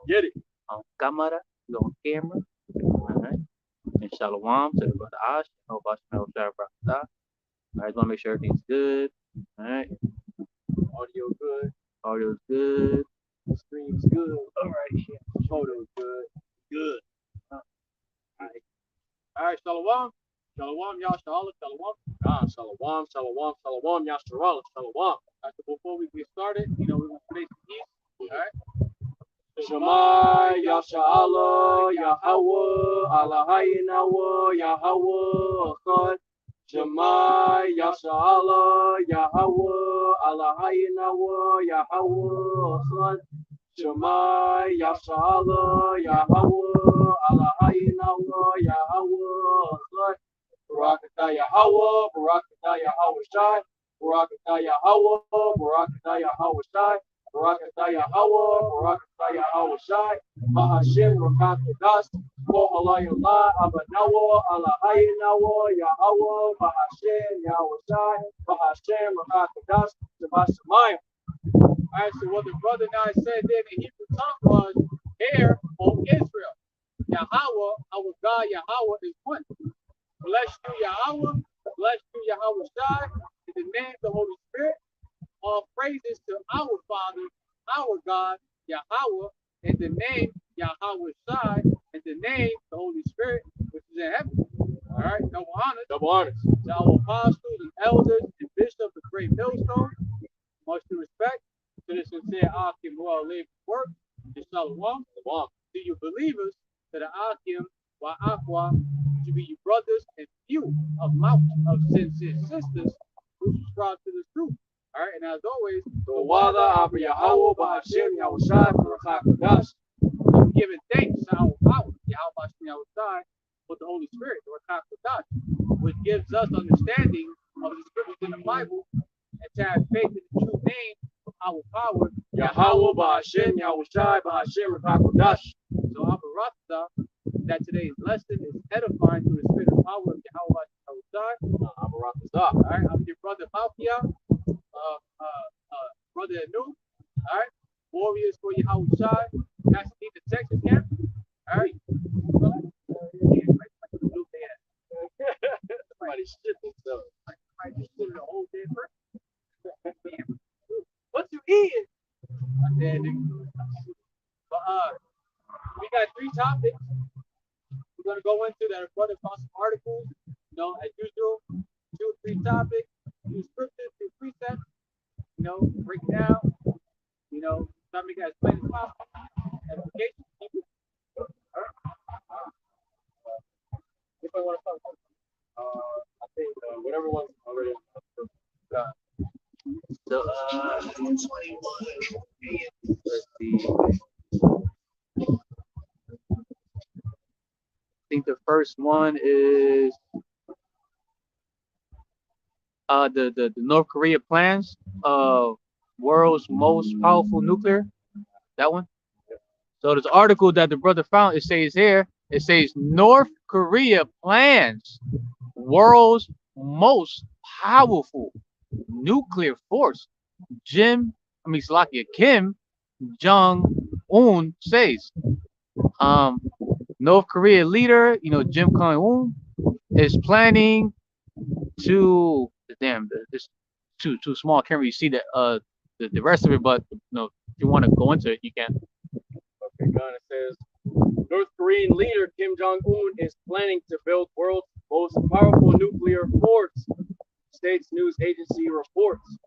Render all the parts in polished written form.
Get it. On camera, you on camera. All right. And shalom to the brother Ash. Hope I smell sharp. All right, just want to make sure everything's good. All right. Audio good. Audio's good. Stream's good. All right. Photo's good. Good. All right, shalom. Shalom, Yahshua, shalom. Shalom, shalom, shalom, Yahshua, shalom. Before we get started, we're going to praise the East. All right. Shema, Yahshua, Yahawah, AHLAHAYANAWA, YAHAWAH Echad. Shema, Yahshua, Yahawah, AHLAHAYANAWA, YAHAWAH Echad. Shema, Yahshua, Yahawah, AHLAHAYANAWA, YAHAWAH Echad. Barakatah Yahawah, Barakatah Yahawashai, Barakatah Yahawah, Barakatah Yahawashai, Barakatah Yahawah, Barakatah Yahawashai, Bahashem Rakat QADASH, HALALYAMLA, ABADDON, AHLAHAYANAWA, YAHAWAH BAHASHAM YAHAWASHI, Bahashem Rakat QADASH, Shabbat. Alright, so what the brother and I said there in the Hebrew tongue was, "Hear, O Israel, Yahawah, our God Yahawah is one. Bless you, Yahawah. Bless you, Yahawah. In the name of the Holy Spirit, all praises to our Father, our God, Yahawah. In the name, Yahawah. In the name, the Holy Spirit, which is in heaven." All right, double honors. Double honors. To our apostles and elders and bishops of Great Millstone. Much due respect to the sincere Akim who are labor work. And shalom. To you believers, to the Akim, Wa'akwa, to be you brothers and few of mouth of sincere sisters who subscribe to the truth. All right, and as always, THAWADAH YAHAWAH BAHASHAM YAHAWASHI. I'm giving thanks to our power, YAHAWASHI Yahawashi, for the Holy Spirit, the QADASH, which gives us understanding of the scriptures in the Bible and to have faith in the true name of our power, YAHAWAH BAHASHAM YAHAWASHI BAHASHAM QADASH. So Abaratha, that today's lesson is edifying through the spirit and power of Yahawah Yahawashi. All right, I'm your brother Malkia, brother Anu. All right, warriors for Yahawashi. Has to need the Texas camp. All right. Somebody shit themselves. Somebody just shit a whole dead person. What you eating? But we got 3 topics. We're going to go into that. Brother found some articles, as usual, 2 or 3 topics, 2 scriptures, 2 precepts, break it down, try to make it as plain as possible. Edification, people. If I want to talk about I think whatever one's already So, let's see. I think the first one is the North Korea plans world's most powerful nuclear. That one. So this article that the brother found, it says North Korea plans world's most powerful nuclear force. Kim Jong-un says. North Korea leader, Kim Jong-un is planning to this too small. I can't really see the rest of it, but if you want to go into it, you can. Okay, Ghana says North Korean leader Kim Jong-un is planning to build world's most powerful nuclear force. States news agency reports.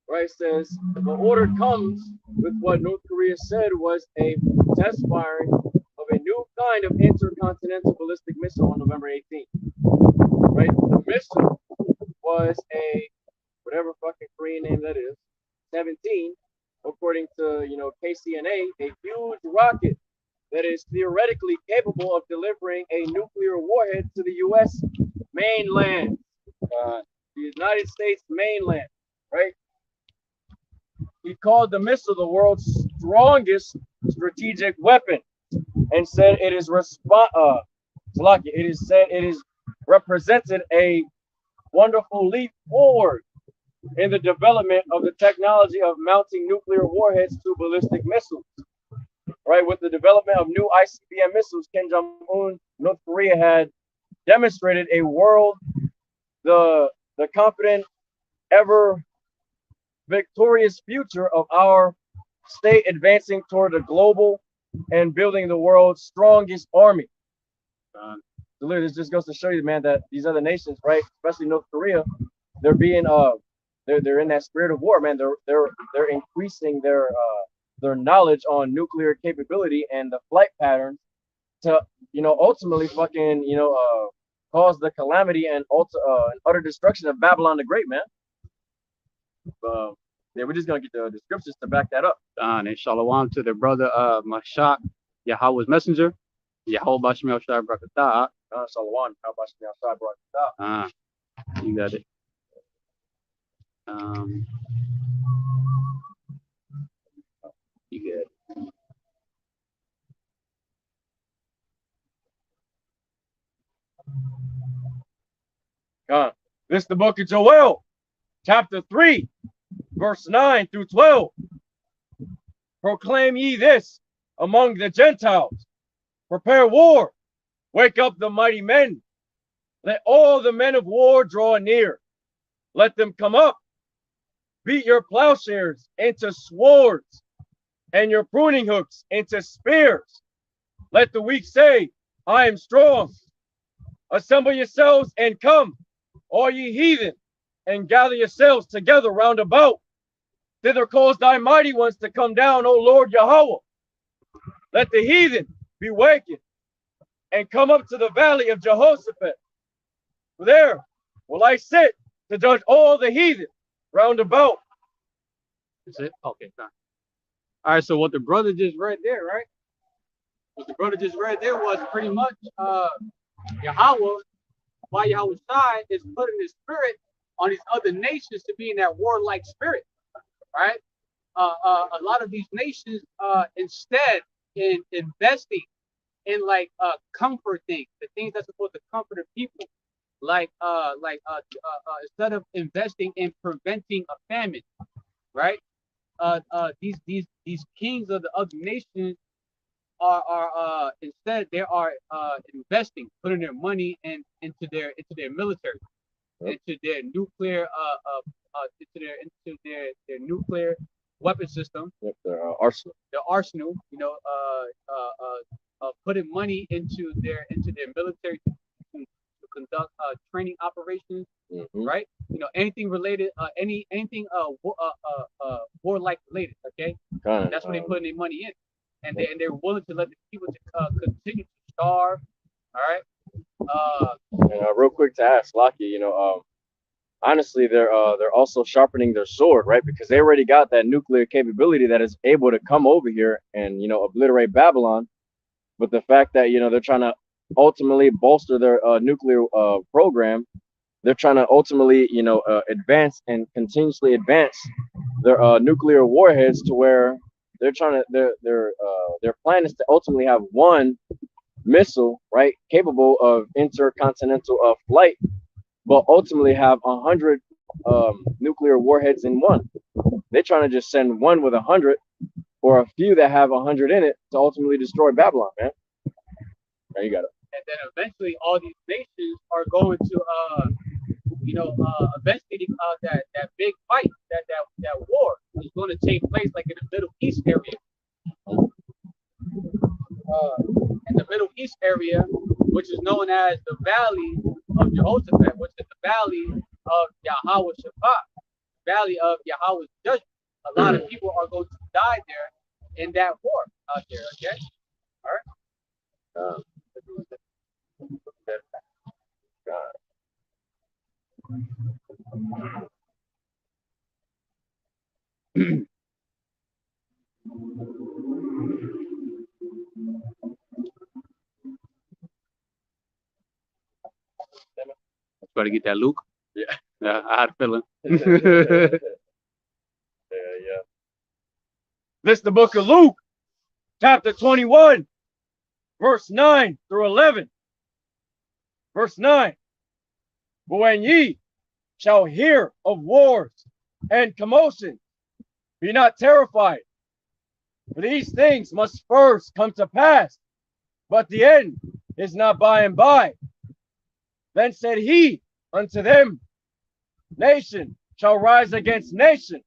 Right, says the order comes with what North Korea said was a test firing of a new kind of intercontinental ballistic missile on November 18th. Right, the missile was a whatever fucking Korean name that is, 17, according to KCNA, a huge rocket that is theoretically capable of delivering a nuclear warhead to the U.S. mainland, the United States mainland. Right. He called the missile the world's strongest strategic weapon, and said it is represented a wonderful leap forward in the development of the technology of mounting nuclear warheads to ballistic missiles. right, with the development of new ICBM missiles, Kim Jong-un, North Korea had demonstrated a world, the confident, ever victorious future of our state advancing toward a global and building the world's strongest army. So this just goes to show you, man, that these other nations, right, especially North Korea, they're being they're in that spirit of war, man. They're increasing their knowledge on nuclear capability and the flight patterns to, you know, ultimately fucking, you know, cause the calamity and utter destruction of Babylon the Great, man. Yeah, we're just gonna get the scriptures to back that up. And shalom to the brother Mashak, Yahawah's messenger. YAHAWAH BAHASHAM YAHAWASHI Brakatah. Shalom, Kabbash Yahshua Brakatah. You got it. You get it. This is the book of Joel, chapter 3, verse 9 through 12. Proclaim ye this among the Gentiles. Prepare war. Wake up the mighty men. Let all the men of war draw near. Let them come up. Beat your plowshares into swords and your pruning hooks into spears. Let the weak say, I am strong. Assemble yourselves and come, all ye heathen, and gather yourselves together round about. Thither cause thy mighty ones to come down, O Lord Yahawah. Let the heathen be wakened and come up to the valley of Jehoshaphat. For there will I sit to judge all the heathen round about. That's it? Okay, fine. All right, so what the brother just read there, right? What the brother just read there was pretty much Yahawah, YAHAWASHI is putting his spirit on these other nations to be in that warlike spirit, right? A lot of these nations, instead in investing in like comfort things, the things that's supposed to comfort the people, instead of investing in preventing a famine, right? These kings of the other nations are instead they are investing, putting their money into their military, into their nuclear into their nuclear weapon system, their arsenal. Their arsenal, you know, putting money into their military to conduct training operations, right? You know, anything related, anything warlike related. Okay, that's what they're putting their money in, and they're willing to let the people continue to starve. All right. And real quick to ask Lockie, you know, honestly, they're also sharpening their sword, right? Because they already got that nuclear capability that is able to come over here and, you know, obliterate Babylon. But the fact that, you know, they're trying to ultimately bolster their nuclear program, they're trying to ultimately, you know, advance and continuously advance their nuclear warheads to where they're trying to their plan is to ultimately have one missile, right, capable of intercontinental flight, but ultimately have 100 nuclear warheads in one. They're trying to just send one with 100 or a few that have 100 in it to ultimately destroy Babylon, man. Now you got it. And then eventually all these nations are going to you know, eventually that big fight, that war is going to take place like in the Middle East area. In the Middle East area, which is known as the Valley of Jehoshaphat, which is the Valley of Yahawah Shabbat, Valley of Yahawah's judgment. A lot of people are going to die there in that war out there. Okay, all right. Try to get that Luke. Yeah. I had a feeling. Yeah. This is the book of Luke, chapter 21, verse 9 through 11. Verse 9. But when ye shall hear of wars and commotions, be not terrified, For these things must first come to pass, but the end is not by and by. Then said he unto them, nation shall rise against nation,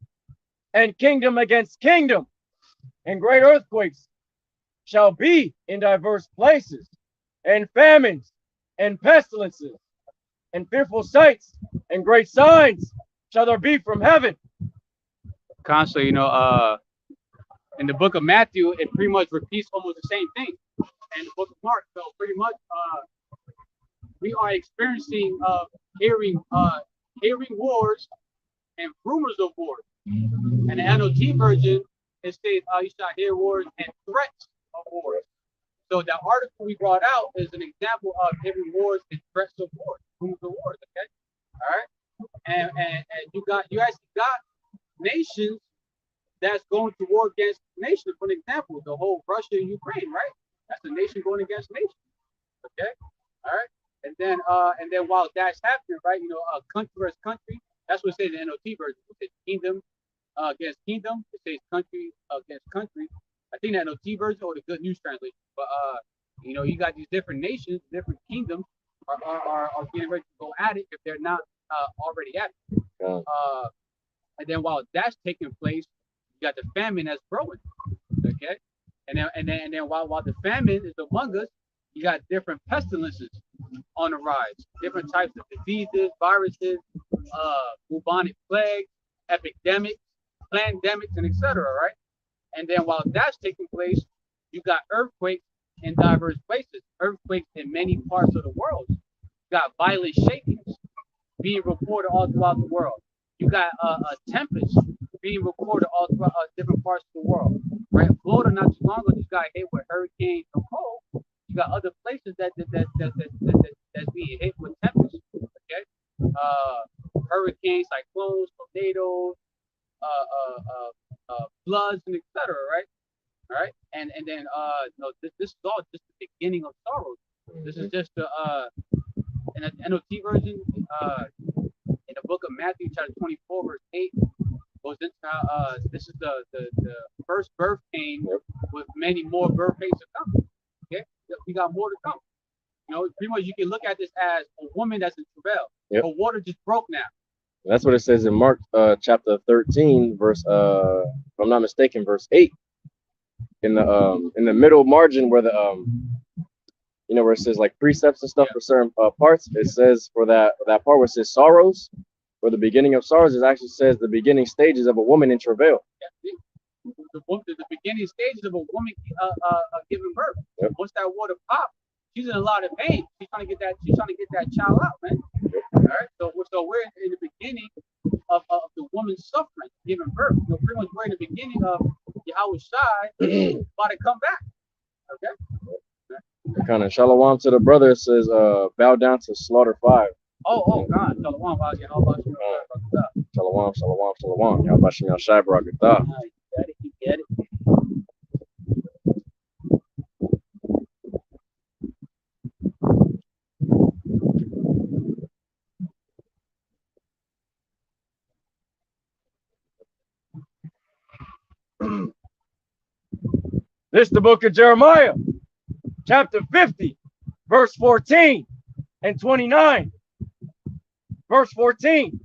and kingdom against kingdom, and great earthquakes shall be in diverse places, and famines, and pestilences, and fearful sights, and great signs shall there be from heaven. Constantly, in the book of Matthew, it pretty much repeats almost the same thing. And the book of Mark, so pretty much, we are experiencing hearing wars and rumors of wars. And the NLT version, it says you shall hear wars and threats of wars. So that article we brought out is an example of hearing wars and threats of wars, rumors of wars. Okay, all right, and you actually got nations that's going to war against nations. For example, the whole Russia and Ukraine, right? That's a nation going against nation. Okay, all right. And then while that's happening, right? Country versus country. That's what it says in the NLT version. It says kingdom against kingdom. It says country against country. I think the NLT version or the Good News translation. But you got these different nations, different kingdoms are getting ready to go at it if they're not already at it. And then while that's taking place, you got the famine that's growing. Okay, and then while the famine is among us, you got different pestilences on the rise, different types of diseases, viruses, bubonic plague, epidemics, pandemics, and etc. Right? And then while that's taking place, you got earthquakes in diverse places, earthquakes in many parts of the world. You got violent shakings being reported all throughout the world. You got a tempest being recorded all throughout different parts of the world. Right? Florida not too long ago just got hit with hurricanes and cold. You got other places that's being hit with tempests. Okay, hurricanes, cyclones, tornadoes, floods, and etc. Right? All right, and then this is all just the beginning of sorrows. This is just the in the NLT version, in the book of Matthew, chapter 24, verse 8, goes into how this is the first birth pain with many more birth pains to come. Okay, we got more to come. Pretty much you can look at this as a woman that's in travail. Her water just broke now. That's what it says in Mark chapter 13, verse if I'm not mistaken, verse 8. In the middle margin where the where it says like precepts and stuff for certain parts, it says for that part where it says sorrows, for the beginning of sorrows, it actually says the beginning stages of a woman in travail. The beginning stages of a woman giving birth. Once that water pops, she's in a lot of pain. She's trying to get that child out, man. All right. So we're in the beginning of the woman suffering, giving birth. Pretty much we're in the beginning of YAHAWASHI about to come back. Okay. Kind of shalom to the brother. It says bow down to slaughter 5. Oh God, shalom, shalom, shalom, shalom. YAHAWASHI W4Y. You get it. This is the book of Jeremiah, chapter 50, verse 14 and 29. Verse 14.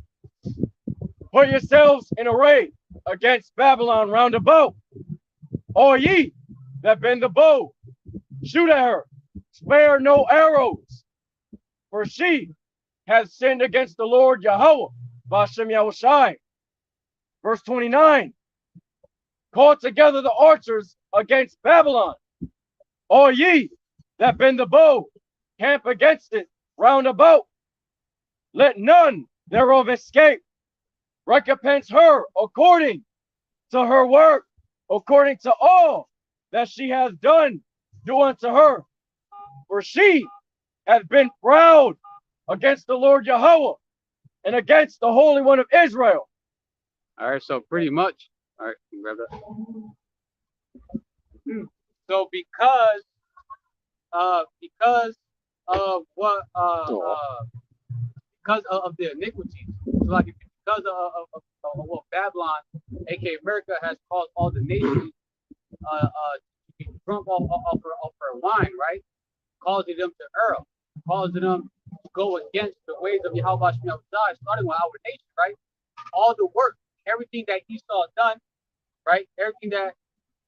Put yourselves in array against Babylon round about. All ye that bend the bow, shoot at her, spare no arrows. For she has sinned against the Lord YAHAWAH BAHASHAM YAHAWASHI. Verse 29. Call together the archers against Babylon. All ye that bend the bow, camp against it round about. Let none thereof escape. Recompense her according to her work, according to all that she has done, do unto her. For she hath been proud against the Lord YAHAWAH and against the Holy One of Israel. All right, so pretty much, all right, grab that. So because of what because of the iniquities, so like because of what Babylon, aka America, has caused all the nations be drunk off her wine, right? Causing them to err, causing them to go against the ways of YAHAWASHI Yahawashi, starting with our nation, right? All the work, everything that Esau done, right? Everything that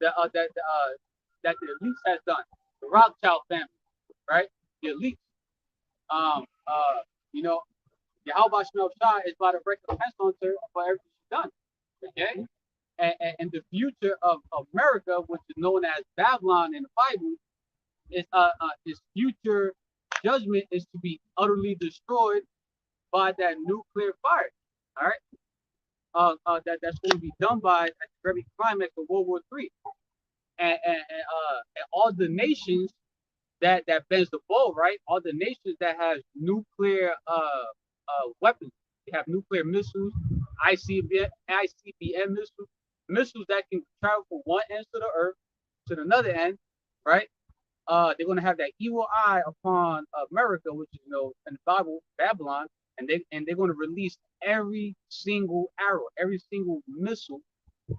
the elites has done, the RAWCHAA family, right? The elites, you know, YAHAWASHI Yahawashi is about to recompense on her for everything she's done, okay? And the future of America, which is known as Babylon in the Bible, is his future judgment is to be utterly destroyed by that nuclear fire. All right, that's going to be done by at the very climax of World War III, and all the nations that bends the bow, right? All the nations that have nuclear weapons, they have nuclear missiles, ICBM missiles that can travel from one end of the earth to another end, right? They're going to have that evil eye upon America, which is, you know, in the Bible, Babylon, and they're going to release every single arrow, every single missile,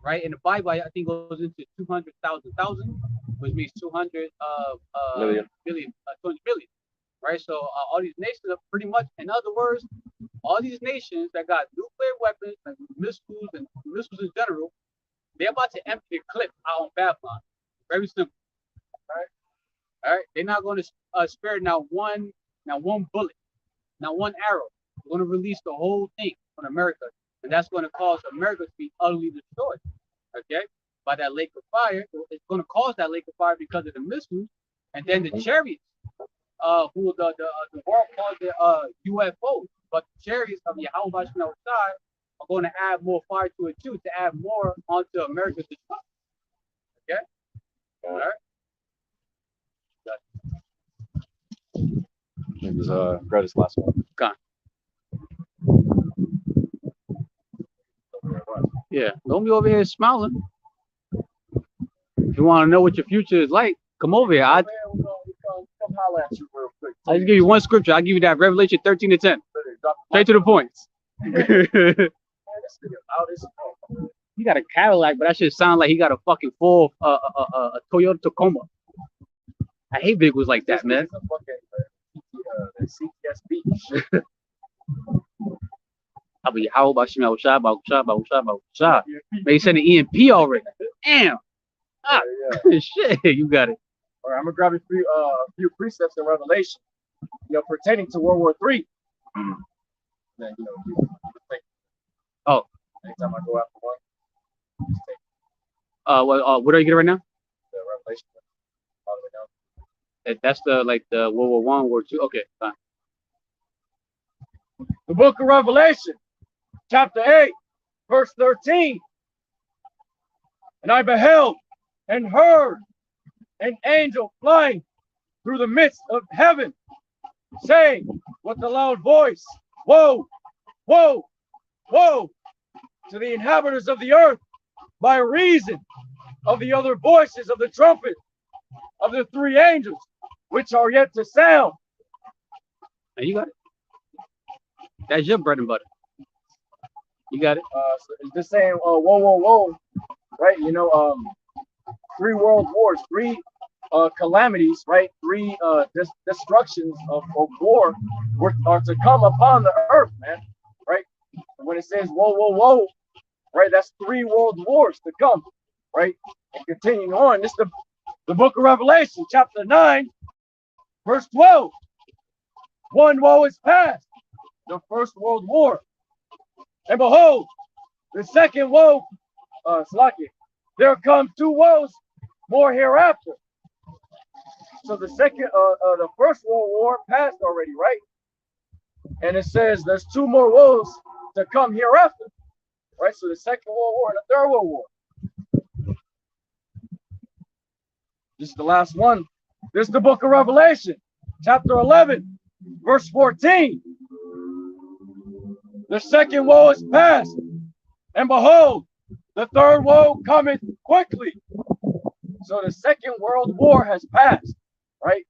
right? In the Bible, I think goes into 200,000, which means 200 Million. 200 billion, right? So all these nations are pretty much, in other words, all these nations that got nuclear weapons and missiles in general, they're about to empty the clip out on Babylon. Very simple. All right. They're not going to spare not one bullet, not one arrow. They're going to release the whole thing on America, and that's going to cause America to be utterly destroyed. Okay, by that lake of fire. It's going to cause that lake of fire because of the missiles, and then the chariots, who the world calls it UFOs, but the chariots of YAHAWASHI outside are going to add more fire to it too, to add more onto America's destruction. Okay, all right. It was grab this last one. Gone. Yeah, don't be over here smiling. If you want to know what your future is like, come over here. Come holler at you real quick. I'll just give you one scripture. I'll give you that Revelation 13:10. Straight to the point. He got a Cadillac, but that shit sound like he got a fucking full a Toyota Tacoma. I hate vehicles like that, man. I'll be how about Bahashaam. They sent an EMP already. Damn. Ah, shit, you got it. All right, I'm gonna grab a few precepts in Revelation, you know, pertaining to World War III. Then, you know, you take, anytime I go out for one, just take What are you getting right now? the Revelation all the way down. That's the World War I, World War II. Okay, fine. The book of Revelation, chapter 8, verse 13. And I beheld and heard an angel flying through the midst of heaven, saying with a loud voice, Woe, woe, woe to the inhabitants of the earth by reason of the other voices of the trumpet of the three angels, which are yet to sound. And you got it. That's your bread and butter. You got it. So it's just saying, whoa, whoa, whoa, right? You know, 3 world wars, 3 calamities, right? 3 destructions of war are to come upon the earth, man, right? When it says whoa, whoa, whoa, right? That's 3 world wars to come, right? And continuing on, this is the book of Revelation, chapter 9, verse 12. One woe is past, the first world war. And behold, the second woe, there come 2 woes more hereafter. So the first world war passed already, right? And it says there's 2 more woes to come hereafter, right? So the second world war and the third world war. This is the last one. This is the book of Revelation, chapter 11, verse 14. The second woe is past, and behold, the third woe cometh quickly. So the second world war has passed, right?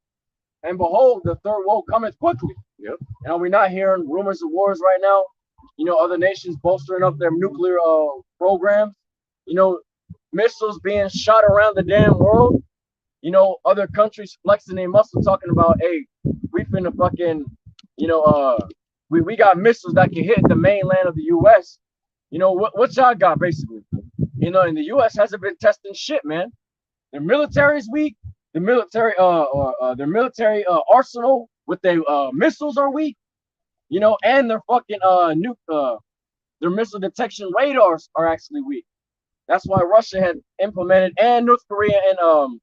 And behold, the third woe cometh quickly. Yep. And are we not hearing rumors of wars right now? You know, other nations bolstering up their nuclear programs. You know, missiles being shot around the damn world. You know, other countries flexing their muscle, talking about, hey, we finna fucking, you know, we got missiles that can hit the mainland of the U.S. You know, what y'all got, basically? You know, and the U.S. hasn't been testing shit, man. Their military is weak. The military, their military arsenal with their missiles are weak. You know, and their fucking their missile detection radars are actually weak. That's why Russia had implemented, and North Korea and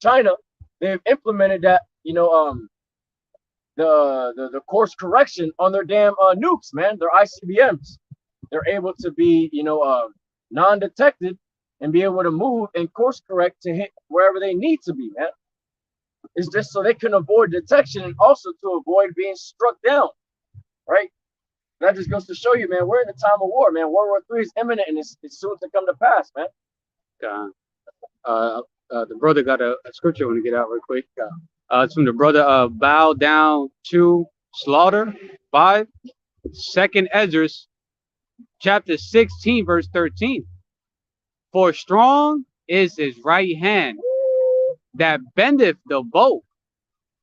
China, they've implemented that, you know, the course correction on their damn nukes, man. Their ICBMs. They're able to be, you know, non-detected and be able to move and course correct to hit wherever they need to be, man. It's just so they can avoid detection and also to avoid being struck down, right? That just goes to show you, man, we're in the time of war, man. World War III is imminent and it's soon to come to pass, man. The brother got a scripture I want to get out real quick. It's from the brother bow down to slaughter 5, 2nd Esdras, chapter 16, verse 13. For strong is his right hand that bendeth the bow.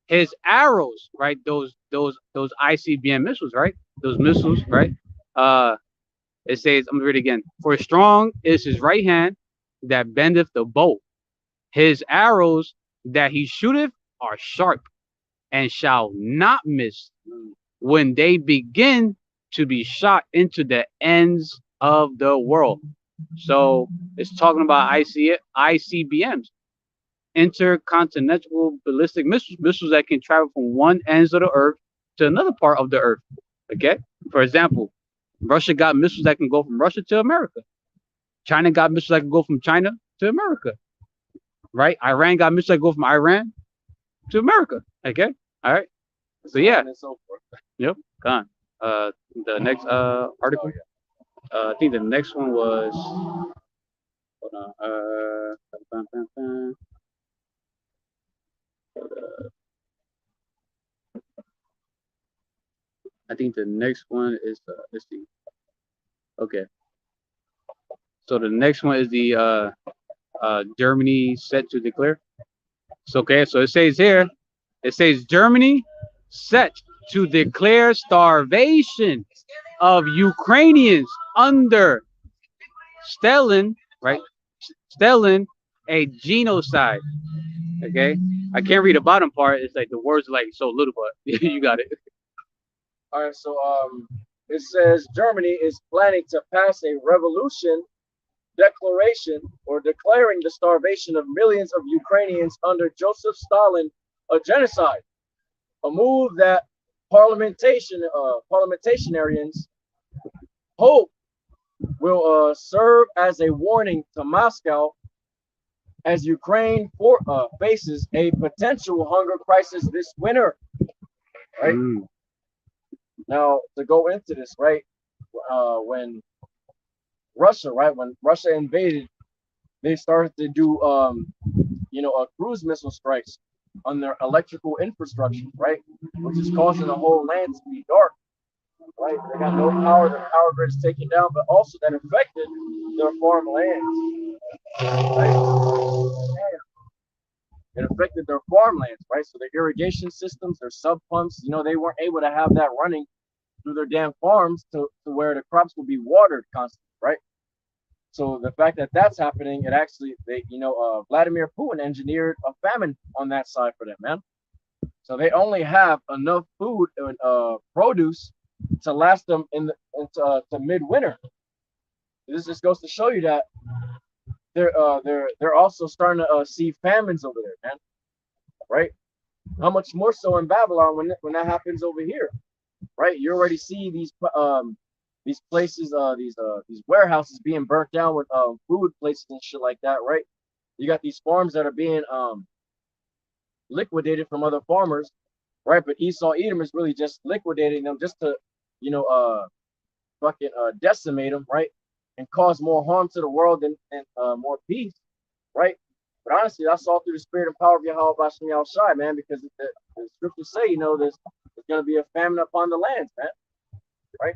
His arrows, right? Those ICBM missiles, right? Those missiles, right? It says, I'm gonna read it again. For strong is his right hand that bendeth the bow. His arrows that he shooteth are sharp and shall not miss when they begin to be shot into the ends of the world. So it's talking about ICBMs, intercontinental ballistic missiles that can travel from one end of the earth to another part of the earth. Okay, for example, Russia got missiles that can go from Russia to America. China got missiles that can go from China to America. Right? Iran got missiles that go from Iran to America. Okay, all right. So yeah, yep. Gone. The next article. I think the next one was. Hold on. I think the next one is let's see. Okay. So the next one is the Germany set to declare. So okay, so it says here, it says Germany set to declare starvation of Ukrainians under Stalin, right? Stalin, a genocide. Okay, I can't read the bottom part. It's like the words are like so little, but you got it. All right, so it says Germany is planning to pass a revolution declaration or declaring the starvation of millions of Ukrainians under Joseph Stalin a genocide, a move that parliamentarians hope will serve as a warning to Moscow as Ukraine faces a potential hunger crisis this winter. Right? Now, to go into this, right, when Russia invaded, they started to do, you know, cruise missile strikes on their electrical infrastructure, right, which is causing the whole land to be dark, right? They got no power, the power grid is taken down, but also that affected their farmlands, right? It affected their farmlands, right? So their irrigation systems, their sub pumps, you know, they weren't able to have that running through their damn farms to where the crops will be watered constantly, right? So the fact that that's happening, it actually, Vladimir Putin engineered a famine on that side for them, man. So they only have enough food and produce to last them into midwinter. This just goes to show you that they're also starting to see famines over there, man. Right? How much more so in Babylon when that happens over here, right? You already see these places, these warehouses being burnt down with food places and shit like that, right? You got these farms that are being liquidated from other farmers, right? But Esau Edom is really just liquidating them just to, decimate them, right? And cause more harm to the world and more peace, right? But honestly, that's all through the spirit and power of YAHAWAH BAHASHAM YAHAWASHI, man, because the scriptures say, there's going to be a famine upon the lands, man, right?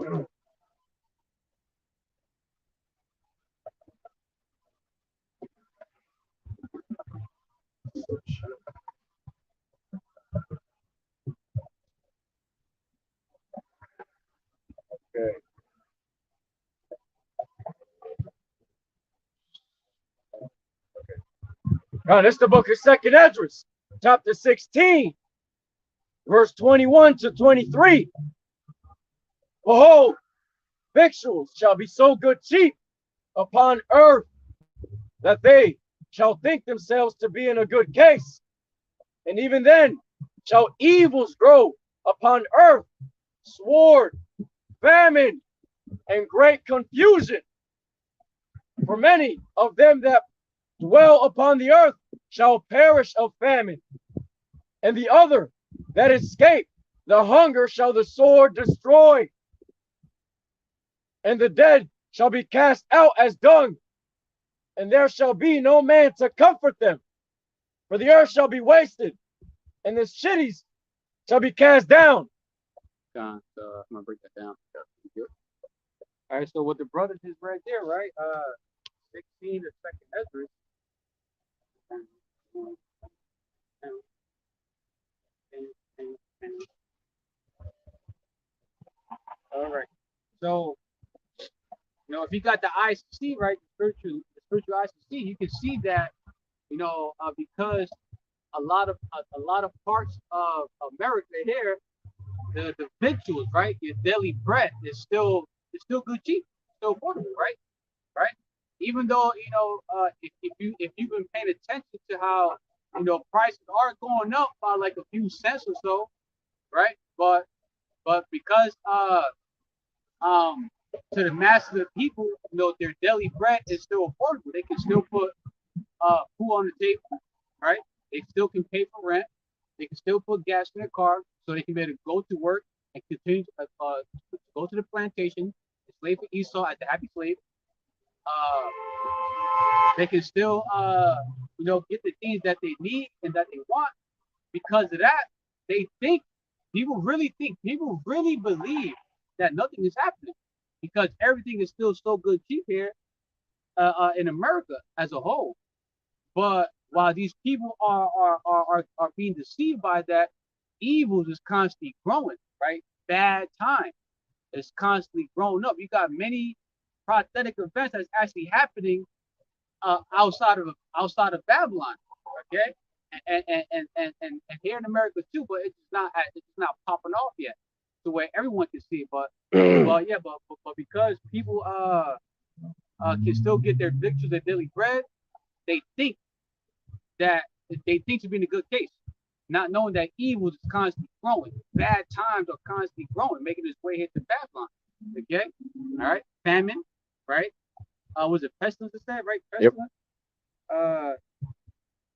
Okay. Now, this is the book of Second Esdras, chapter 16, verse 21 to 23. Behold, victuals shall be so good cheap upon earth that they shall think themselves to be in a good case. And even then shall evils grow upon earth, sword, famine, and great confusion. For many of them that dwell upon the earth shall perish of famine, and the other that escape the hunger shall the sword destroy, and the dead shall be cast out as dung, and there shall be no man to comfort them. For the earth shall be wasted, and the cities shall be cast down. I'm gonna break that down. All right, so what the brothers is right there, right? 16 to second Esdras. All right. So, if you got the eyes to see, right, the spiritual eyes to see, you can see that, because a lot of parts of America here, the victuals, right, your daily bread is still good cheap, still affordable, right? Right? Even though if you've been paying attention to how prices are going up by like a few cents or so, right? But because to the masses of people, their daily bread is still affordable. They can still put food on the table, right? They still can pay for rent. They can still put gas in their car, so they can be able to go to work and continue to go to the plantation, slave for Esau as the happy slave. They can still get the things that they need and that they want. Because of that, people really believe that nothing is happening, because everything is still so good cheap here in America as a whole. But while these people are being deceived by that, evil is constantly growing, right? Bad time is constantly growing up. You got many prophetic events that's actually happening outside of Babylon, okay, and here in America too, but it's not popping off yet to where everyone can see it. But but because people can still get their victuals, their daily bread, they think to be in a good case, not knowing that evil is constantly growing, bad times are constantly growing, making its way here to Babylon. Okay, all right, famine, right? Was it pestilence it said, right? Pestilence. Yep.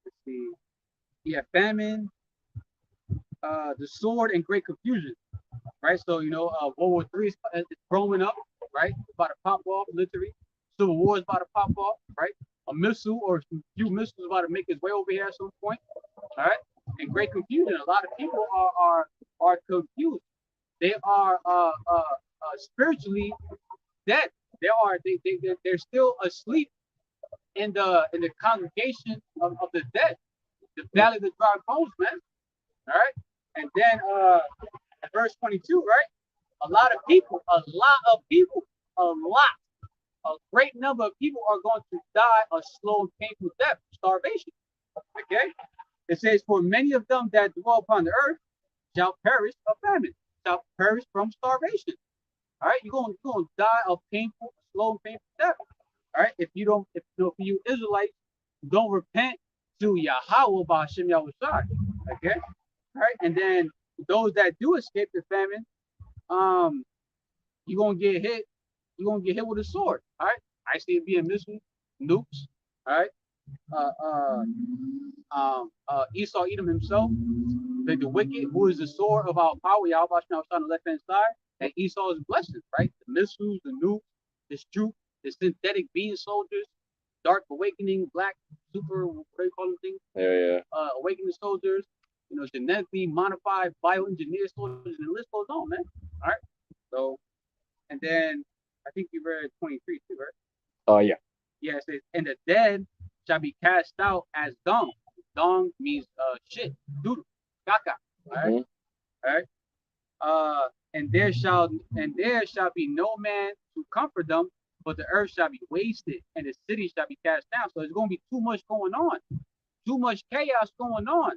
Let's see. Yeah, famine, the sword, and great confusion, right? So World War III is growing up, right? It's about to pop off, literally. Civil War is about to pop off, right? A missile or a few missiles about to make its way over here at some point, all right? And great confusion. A lot of people are confused. They are spiritually dead. They're still asleep in the congregation of the dead, the valley of the dry bones, man. All right. And then verse 22, right? A great number of people are going to die a slow and painful death, starvation. Okay. It says, for many of them that dwell upon the earth shall perish of famine, shall perish from starvation. All right, you're going to die a slow and painful death. All right, if you Israelites don't repent to YAHAWAH BAHASHAM YAHAWASHI, okay, all right, and then those that do escape the famine, you're gonna get hit. You're gonna get hit with a sword. All right, I see it being missiles, nukes. All right, Esau Edom himself, the wicked, who is the sword of our power, YAHAWAH BAHASHAM YAHAWASHI on the left hand side, and Esau's blessings, right? The missiles, the nukes, the truth, the synthetic being soldiers, dark awakening, black super, what do you call them things? Yeah. Awakening soldiers, genetically modified bioengineered soldiers, and the list goes on, man. All right. So And then I think you read 23 too, right? Oh yeah. Yeah, it says, and the dead shall be cast out as dung. Dung means shit, doodle, caca. All right, all right. And there shall be no man to comfort them, but the earth shall be wasted, and the city shall be cast down. So there's going to be too much going on, too much chaos going on,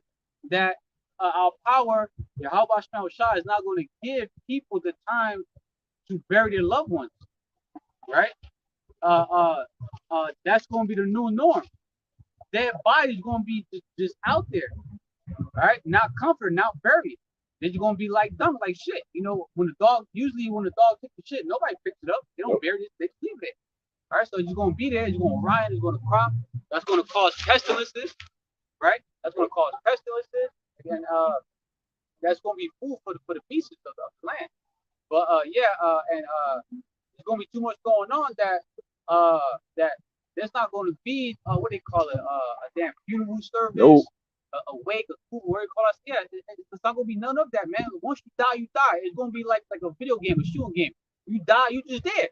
that our power, YAHAWASHI WAHASHI, is not going to give people the time to bury their loved ones, right? That's going to be the new norm. Dead bodies going to be just out there, right? Not comforted, not buried. Then you're gonna be like dumb, like shit. You know, when the dog takes the shit, nobody picks it up. They don't bury it, they leave it. All right, so you're gonna be there, you're gonna riot, it's gonna crop. That's gonna cause pestilences, right? That's gonna cause pestilences, and that's gonna be food for the pieces of the land. But there's gonna be too much going on that there's not gonna be what they call it, a damn funeral service. Nope. A wake, a cool, where you call us, yeah, it's not gonna be none of that, man. Once you die, you die. It's gonna be like a video game, a shooting game. You die, you just dead.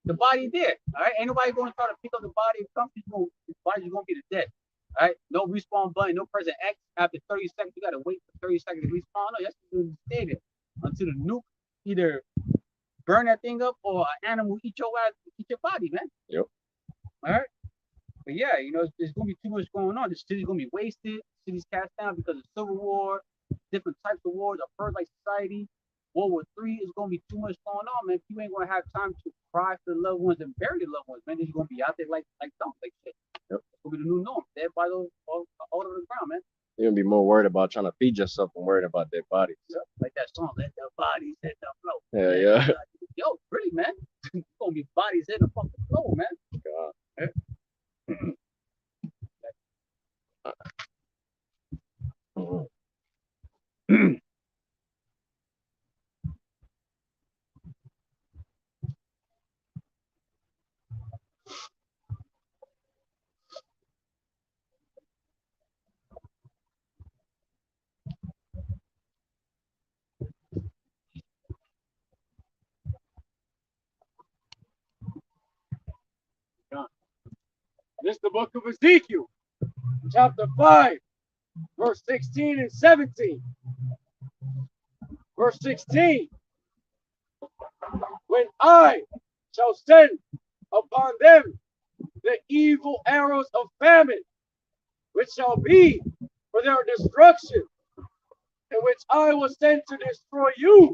The body dead. All right, ain't nobody gonna try to pick up the body. The body's gonna be the dead. All right, no respawn button, no present X. After 30 seconds, you gotta wait for 30 seconds to respawn. No, that's just stay there until the nuke either burn that thing up or an animal eat your ass, eat your body, man. Yep. All right. But yeah, you know, there's gonna be too much going on. The city's gonna be wasted. Cities cast down because of civil war, different types of wars, a first-life society. World War III is gonna be too much going on, man. You ain't gonna have time to cry for the loved ones and bury the loved ones, man. They're gonna be out there like dumb, like shit. Yep. It's gonna be the new norm. Everybody all over the ground, man. You're gonna be more worried about trying to feed yourself than worried about their bodies. Yeah, like that song, let their bodies hit the floor. Yeah. Yo, really, man. It's gonna be bodies hitting the fucking floor, man. God. Yeah. This is the book of Ezekiel, chapter 5, verse 16 and 17. Verse 16. When I shall send upon them the evil arrows of famine, which shall be for their destruction, and which I will send to destroy you,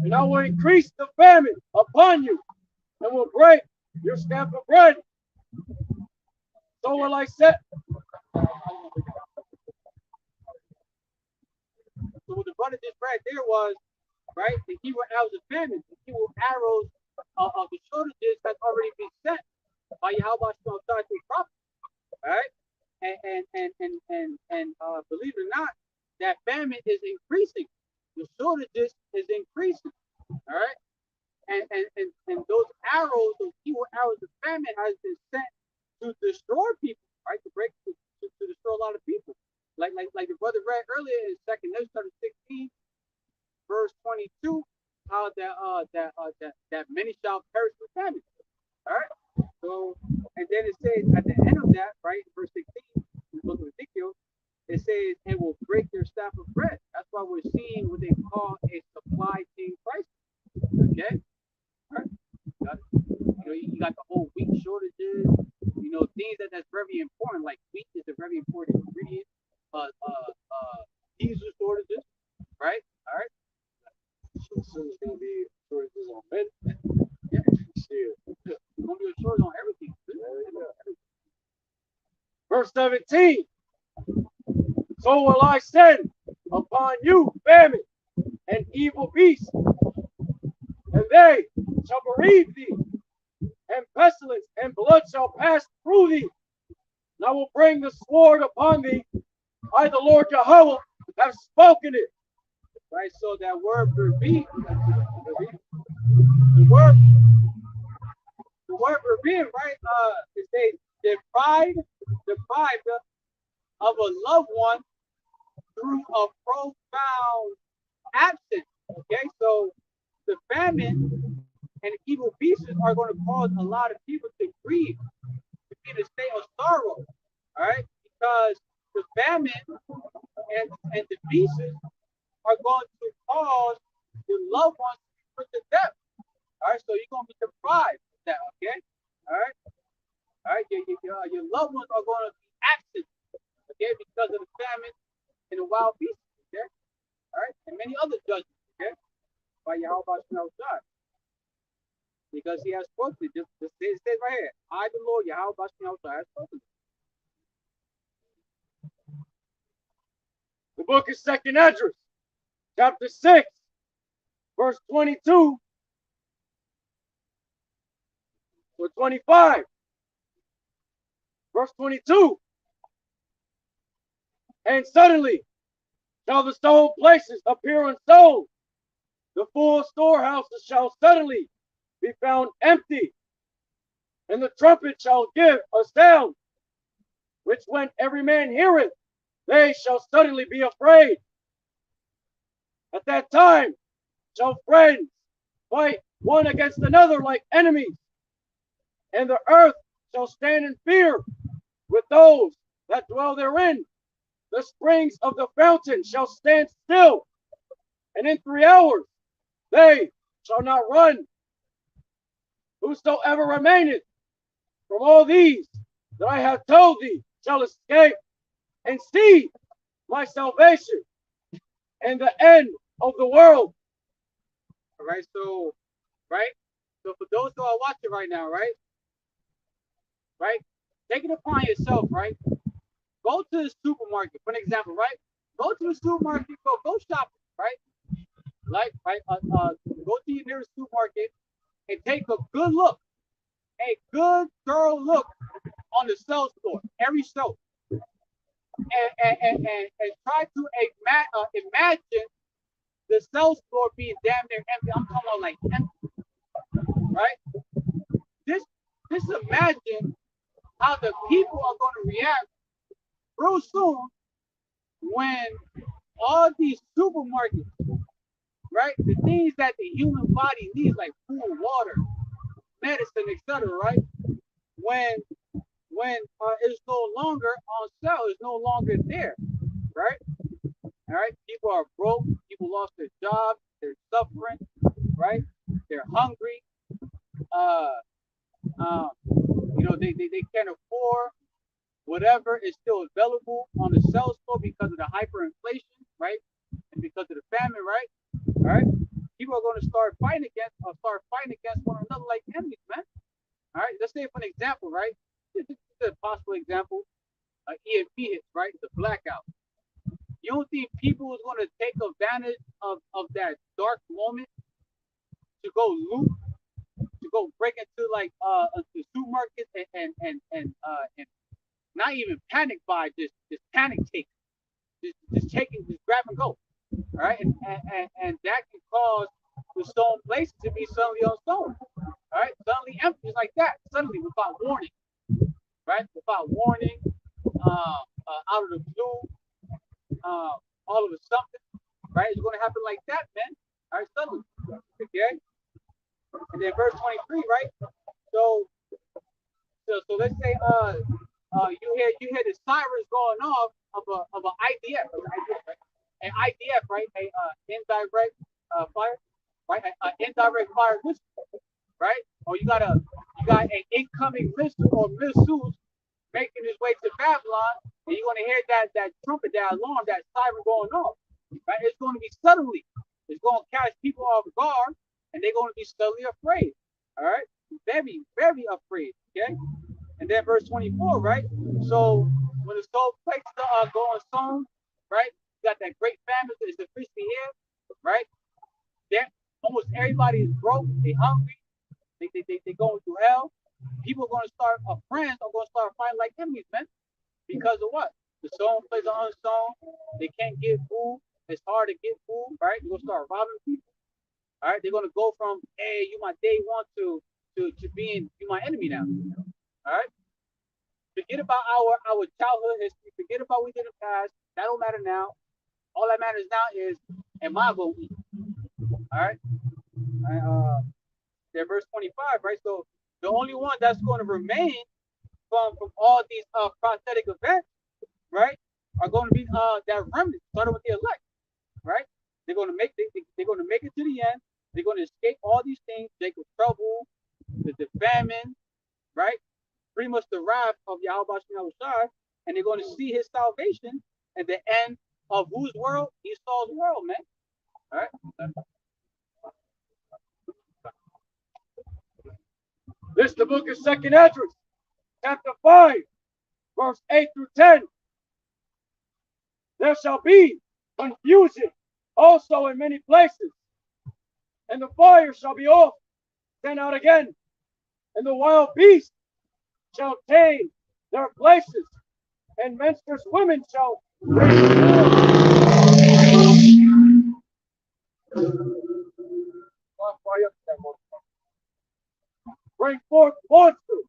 and I will increase the famine upon you, and will break your staff of bread. So will I set. So what the brother just right there was, right, the keyword arrows of famine, the keyword arrows of the shortages has already been set by YAHAWASHI to the prophet, right? And believe it or not, that famine is increasing. The shortages is increasing, all right? And those arrows, those keyword arrows of famine has been sent to destroy people, right? To destroy a lot of people. Like the brother read earlier in 2nd Ezra 16, verse 22, how that many shall perish with famine. All right. So, and then it says at the end of that, right, verse 16, in the book of Ezekiel, it says, "And will break their staff of bread." That's why we're seeing what they call a supply chain crisis. Okay. All right. You got the whole wheat shortages. You know, things that's very important, like wheat is a very important ingredient. Diesel shortages, right? All right. So soon it's going to be shortages on men. Yeah. It's going to be a shortage on everything. Verse 17. So will I send upon you famine and evil beasts, and they shall bereave thee, and pestilence and blood shall pass through thee. And I will bring the sword upon thee. I, the Lord Yahawah, have spoken it. Right, so that word bereave, the word bereave, right? It says deprived of a loved one through a profound absence. Okay, so the famine And evil beasts are going to cause a lot of people to grieve, to be in a state of sorrow. All right, because the famine and the beasts are going to cause your loved ones to be put to death. All right, so you're going to be deprived of that. Okay, all right, all right. Your loved ones are going to be absent. Okay, because of the famine and the wild beasts. Okay, all right, and many other judgments. Okay, by YAHAWAH BAHASHAM. Because he has spoken. Just it says right here, I the Lord YAHAWAH BAHASHAM has spoken. The book is Second Esdras, chapter 6, verse 22 to 25. Verse 22. And suddenly shall the stone places appear unsold. The full storehouses shall suddenly be found empty. And the trumpet shall give a sound, which when every man heareth, they shall suddenly be afraid. At that time shall friends fight one against another like enemies, and the earth shall stand in fear with those that dwell therein. The springs of the fountain shall stand still, and in 3 hours they shall not run. Whosoever remaineth from all these that I have told thee shall escape and see my salvation and the end of the world. All right, so, right? So for those who are watching right now, right? Right? Take it upon yourself, right? Go to the supermarket, for an example, right? Go to the supermarket, go shopping, right? Like, right? Go to your nearest supermarket and take a good look, a good thorough look on the sales floor, every shelf, and try to imagine the sales floor being damn near empty. I'm talking about like empty, right? Just imagine how the people are going to react real soon when all these supermarkets, right, the things that the human body needs, like food, water, medicine, etc., right, when it's no longer on sale, it's no longer there, right? All right, people are broke, people lost their jobs, they're suffering, right? They're hungry. They can't afford whatever is still available on the sales floor because of the hyperinflation, right? And because of the famine, right? All right, people are going to start fighting against one another like enemies, man. All right, let's say for an example, right? This is a possible example. EMP hits, right? The blackout. You don't think people is going to take advantage of that dark moment to go loot, to go break into like the supermarkets and not even panic buy, just panic take, just grab and go, all right? And that can cause the stone place to be suddenly unstone, all right? Suddenly empty, just like that, suddenly without warning, right? Without warning, out of the blue, all of a something, right? It's going to happen like that, man. All right, suddenly, okay? And then verse 23, right? So let's say you hear the sirens going off of an IDF, right? An IDF, right? Indirect fire, right? An indirect fire missile, right? Or you got an incoming missile or missiles making his way to Babylon, and you're going to hear that trumpet, that alarm, that siren going off, right? It's going to be suddenly. It's going to catch people off guard, and they're going to be suddenly afraid, all right? Very, very afraid, okay? And then verse 24, right? So when the soul places go on song, right? You got that great famine is officially here, right? There, almost everybody is broke, they hungry, they going through hell. People are going to start, friends are going to start fighting like enemies, man. Because of what? The sown plays on unsown. They can't get food. It's hard to get food, right? You're going to start robbing people. All right? They're going to go from, hey, you my day one to being you my enemy now. All right? Forget about our childhood history. Forget about what we did in the past. That don't matter now. All that matters now is, am I going to eat? All right? That verse 25, right? So the only one that's going to remain from all these prophetic events, right, are going to be that remnant, starting with the elect, right? They're going to make they're going to make it to the end. They're going to escape all these things, Jacob's trouble, the famine, right? Pretty much the wrath of Yahweh Yahushua, and they're going to see his salvation at the end of whose world? Esau's world, man. All right. This is the book of 2nd Esdras, chapter 5, verse 8 through 10. There shall be confusion also in many places, and the fire shall be off, sent out again, and the wild beasts shall take their places, and menstruous women shall bring forth monsters.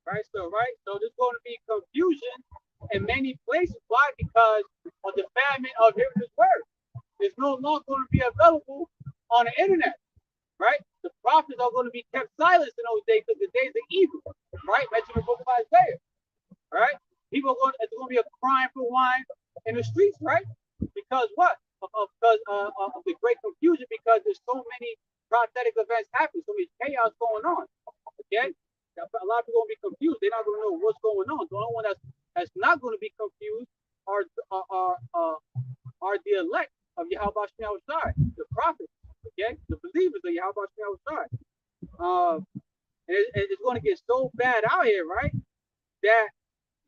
Right, so there's going to be confusion in many places. Why? Because of the famine of hearing his word. It's no longer going to be available on the internet. Right? The prophets are going to be kept silent in those days because the days are evil. Right? Mention the book of Isaiah. Right? People are going. It's going to be a crime for wine in the streets. Right? Because what? Because of the great confusion. Because there's so many prophetic events happening. So much chaos going on. Okay. A lot of people are going to be confused. They're not going to know what's going on. The only one that's not going to be confused are the elect of Yahweh Yahushua, the prophets, okay, the believers of Yahweh Yahushua. It's going to get so bad out here, right? That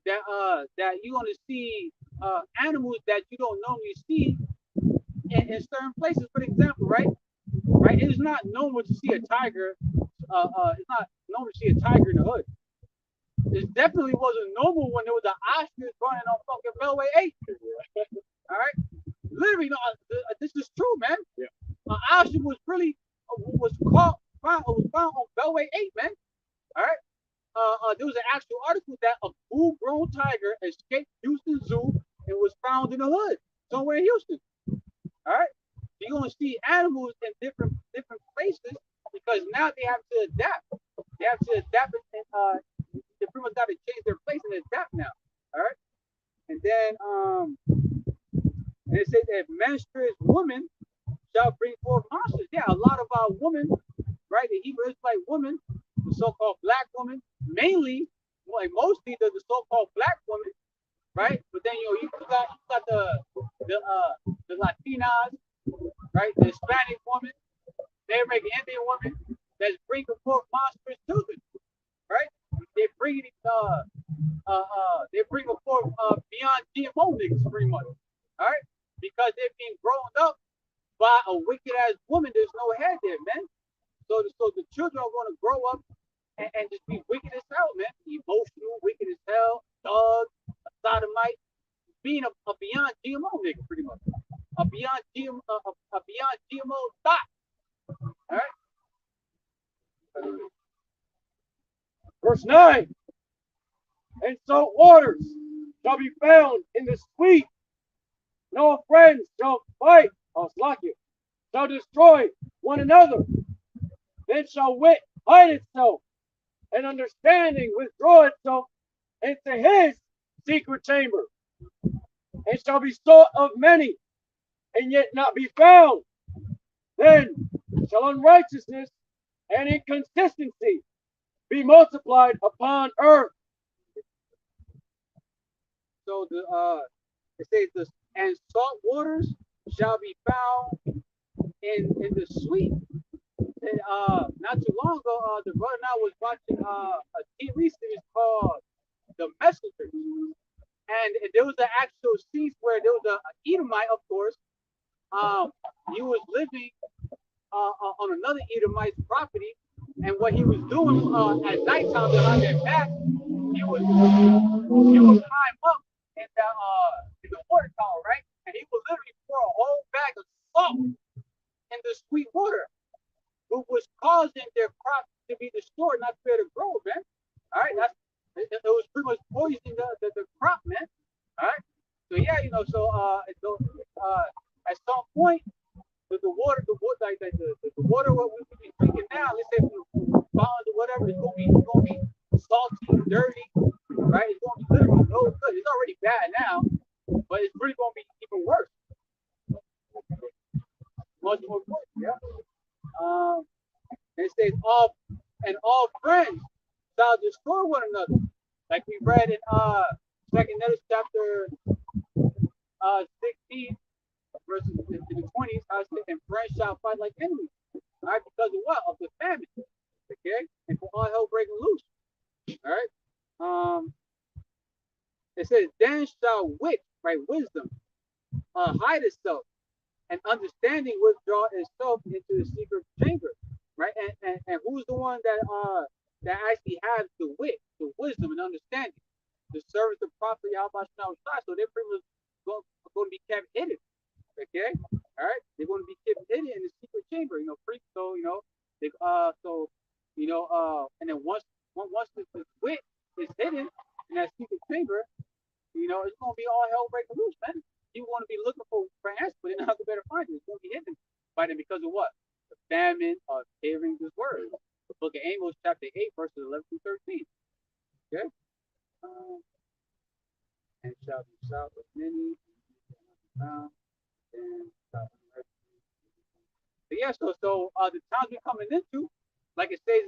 you're going to see animals that you don't normally see in certain places. For example, right? It is not normal to see a tiger. It's not normal to see a tiger in the hood. It definitely wasn't normal when there was an ostrich running on fucking Beltway 8. All right, literally, no, this is true, man. Yeah. An ostrich was really was found on Beltway 8, man. All right. There was an actual article that a full-grown tiger escaped Houston Zoo and was found in the hood somewhere in Houston. All right. You're gonna see animals in different places because now they have to adapt. They have to adapt and they pretty much got to change their place and adapt now. All right. And then they say that menstruous women shall bring forth monsters. Yeah, a lot of our women, right? The Hebrew Israelite women, the so-called black women, mainly, like mostly the so-called black women, right? But then you got the Latinas, right? The Hispanic woman, the American Indian woman that's bringing forth monstrous children, right? They're bringing forth beyond GMO niggas pretty much, all right? Because they're being grown up by a wicked ass woman. There's no head there, man. So the children are going to grow up and just be wicked as hell, man. Emotional, wicked as hell, thug, a sodomite, being a beyond GMO nigga, pretty much. A beyond GMO thought. All right. Verse 9. And salt waters shall be found in the sweet. No friends shall fight, shall destroy one another. Then shall wit hide itself, and understanding withdraw itself into his secret chamber, and shall be sought of many, and yet not be found. Then shall unrighteousness and inconsistency be multiplied upon earth. So it says and salt waters shall be found in the sweet. And not too long ago, the brother and I was watching a TV series called The Messengers, and there was an actual scene where there was a Edomite, of course. He was living on another Edomite's property, and what he was doing at nighttime behind their back, he would climb up in the water tower, right? And he would literally pour a whole bag of salt in the sweet water, who was causing their crops to be destroyed, not fair to grow, man. All right, it was pretty much poisoning the crop, man. All right, so yeah, at some point, the water what we be drinking now, let's say from literally no good. It's already bad now, but it's really going to be even worse. Much more worse, yeah. And it says all friends shall destroy one another, like we read in Second Notice chapter 16 verses in the 20s. I said, and friends shall fight like enemies. All right, because of what? Of the famine. Okay, and for all hell breaking loose. All right. It says, then shall wit, right, wisdom, hide itself, and understanding withdraw itself into the secret chamber, right? And who's the one that actually has the wit, the wisdom, and understanding? The servants of prophet YAHAWASHI. So they're pretty much going to be kept hidden. Okay, all right, they're going to be kept hidden in the secret chamber. So they and then once this wit is hidden in that secret chamber, it's going to be all hell breaking loose, man. You want to be looking for answers, but they're not going to be able to find it. It's going to be hidden by them because of what? The famine of hearing this word. The book of Amos, chapter 8, verses 11 through 13. Okay? And shall be south of many, but yeah, so the times we're coming into, like it says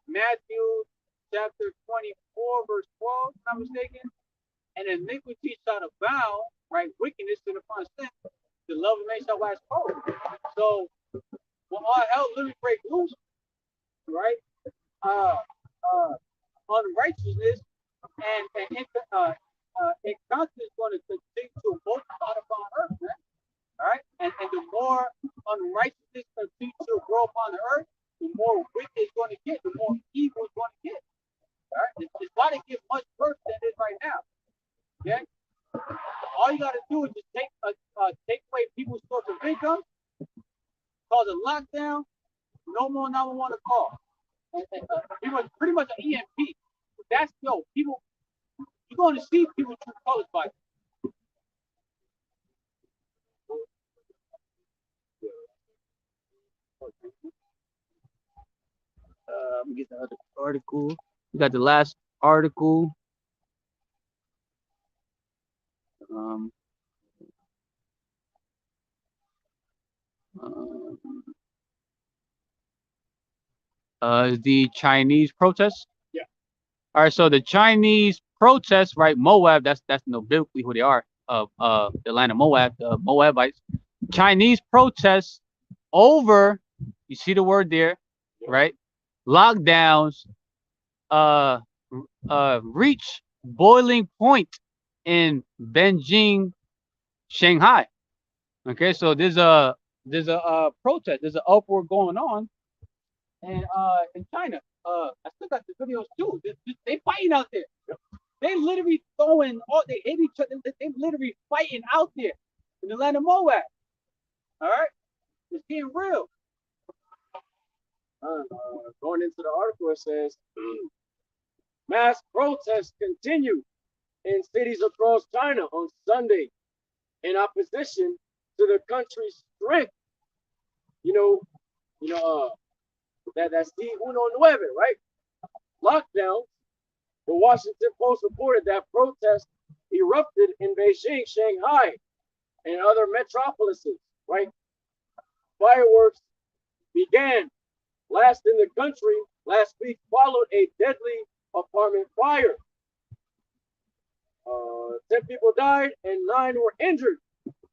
Matthew chapter 24, verse 12, if I'm not mistaken, and iniquity shall abound, right? Wickedness to upon sin, the love of man shall wax cold. So when all hell literally break loose, right? Unrighteousness and incontinence is going to continue to multiply upon earth, man. All right, and the more unrighteousness continues to grow upon the earth, the more wicked it's going to get, the more evil it's going to get. All right, it's about to get much worse than it is right now. Okay, all you got to do is just take away people's source of income, cause a lockdown, no more 911 to call, and pretty much an EMP. That's people. You're going to see people true colors by it. Let me get the other article. We got the last article. The Chinese protests. Yeah. All right. So the Chinese protests, right? Moab. That's biblically who they are. The land of Moab, the Moabites. Chinese protests over. You see the word there, right? Lockdowns reach boiling point in Beijing, Shanghai. Okay, so there's a protest, there's an uproar going on, and in China, I still got the videos too. They fighting out there. They literally they hit each other. They literally fighting out there in the land of Moab. All right, it's getting real. Going into the article, it says mass protests continue in cities across China on Sunday in opposition to the country's strength. That's the 1-9, right? Lockdown. The Washington Post reported that protests erupted in Beijing, Shanghai, and other metropolises, right? Fireworks began last in the country last week, followed a deadly apartment fire. 10 people died and 9 were injured.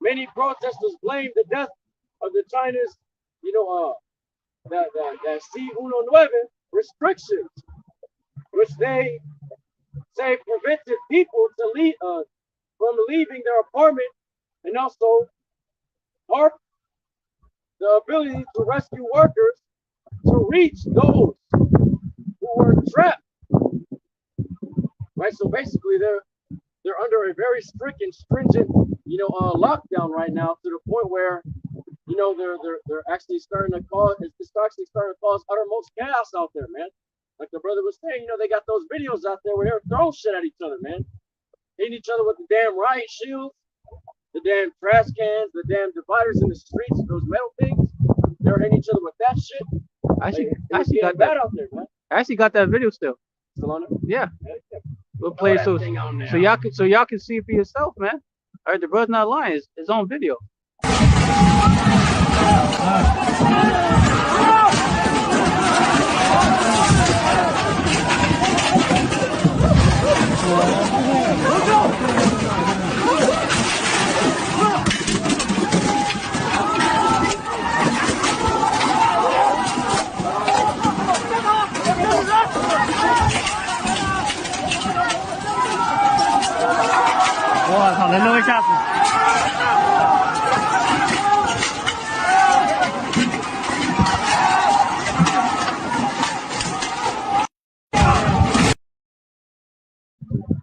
Many protesters blamed the death of the China's, that C-19 restrictions, which they say prevented people to leave from leaving their apartment, and also harp the ability to rescue workers to reach those who were trapped. Right, so basically they're under a very strict and stringent, lockdown right now, to the point where, they're actually starting to cause uttermost chaos out there, man. Like the brother was saying, they got those videos out there where they're throwing shit at each other, man. Hitting each other with the damn riot shields, the damn trash cans, the damn dividers in the streets, those metal things. They're hitting each other with that shit. I actually got that out there, man. I actually got that video still. Still on it? Yeah. We'll play so y'all can see it for yourself, man. All right, the brother's not lying. It's on video.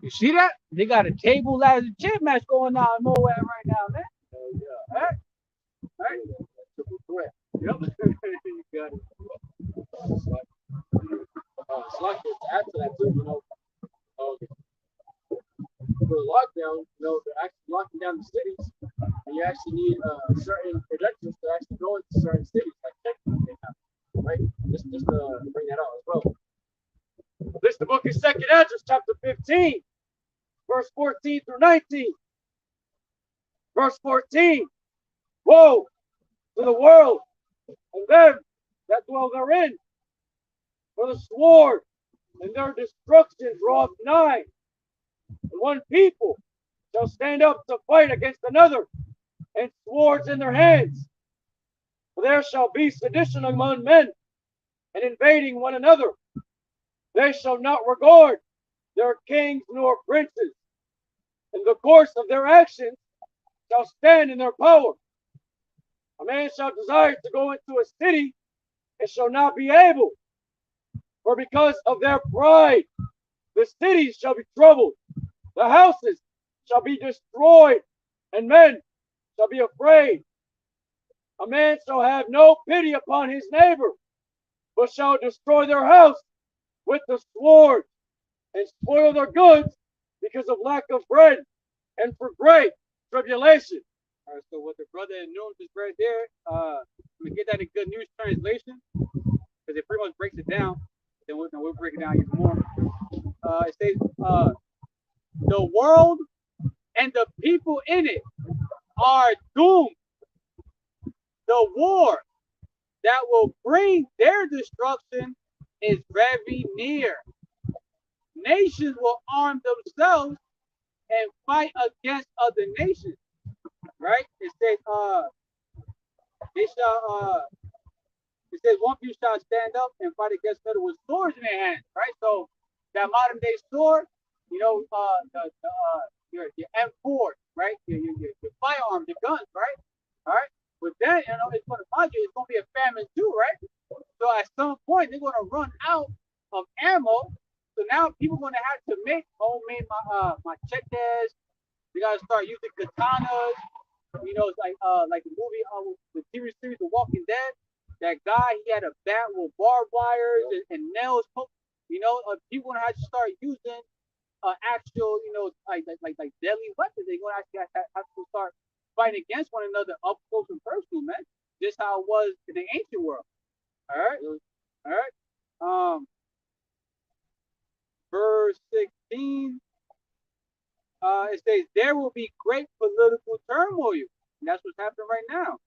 You see that? They got a table, ladders, and chair match going on in Moab right now, man. Yeah. All right. Triple threat. Yep. You got it. It's like this. After that, too, for the lockdown, they're actually locking down the cities, and you actually need certain credentials to actually go into certain cities, like Texas, right? Just to bring that out as well. This is the book of 2nd Ezra, chapter 15, verse 14 through 19. Verse 14, woe to the world and them that dwell therein, for the sword and their destruction draweth nigh. And one people shall stand up to fight against another, and swords in their hands. For there shall be sedition among men, and invading one another. They shall not regard their kings nor princes, and the course of their actions shall stand in their power. A man shall desire to go into a city, and shall not be able, for because of their pride, the cities shall be troubled, the houses shall be destroyed, and men shall be afraid. A man shall have no pity upon his neighbor, but shall destroy their house with the sword, and spoil their goods because of lack of bread, and for great tribulation. All right, so what the brother in ELNUIM just read there, I'm gonna get that in Good News translation, because it pretty much breaks it down. Then we'll break it down even more. It says, the world and the people in it are doomed. The war that will bring their destruction is very near. Nations will arm themselves and fight against other nations. Right? It says, it says one of you shall stand up and fight against another with swords in their hands. Right? So that modern day sword, your M4, right? Your firearms, your guns, right? All right. With that, it's going to mind you, it's going to be a famine too, right? So at some point, they're going to run out of ammo. So now people are going to have to make homemade machetes. They got to start using katanas. It's like the movie, the TV series, The Walking Dead. That guy, he had a bat with barbed wires and nails. People are going to have to start using actual, like deadly weapons. They're going to actually have to start fighting against one another up close and personal, man. Just how it was in the ancient world. All right. Verse 16. It says there will be great political turmoil, and that's what's happening right now,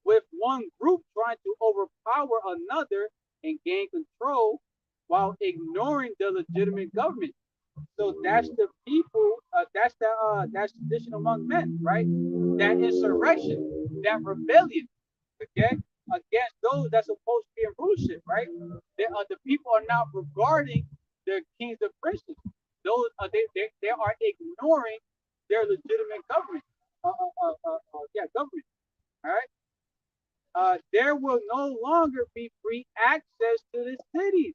with one group trying to overpower another and gain control while ignoring the legitimate government. So that's the people, that's sedition among men, right? That insurrection, that rebellion, okay, against those that's supposed to be in rulership, right? The people are not regarding their kings and princes. Those they are ignoring their legitimate government. Government. All right. There will no longer be free access to the cities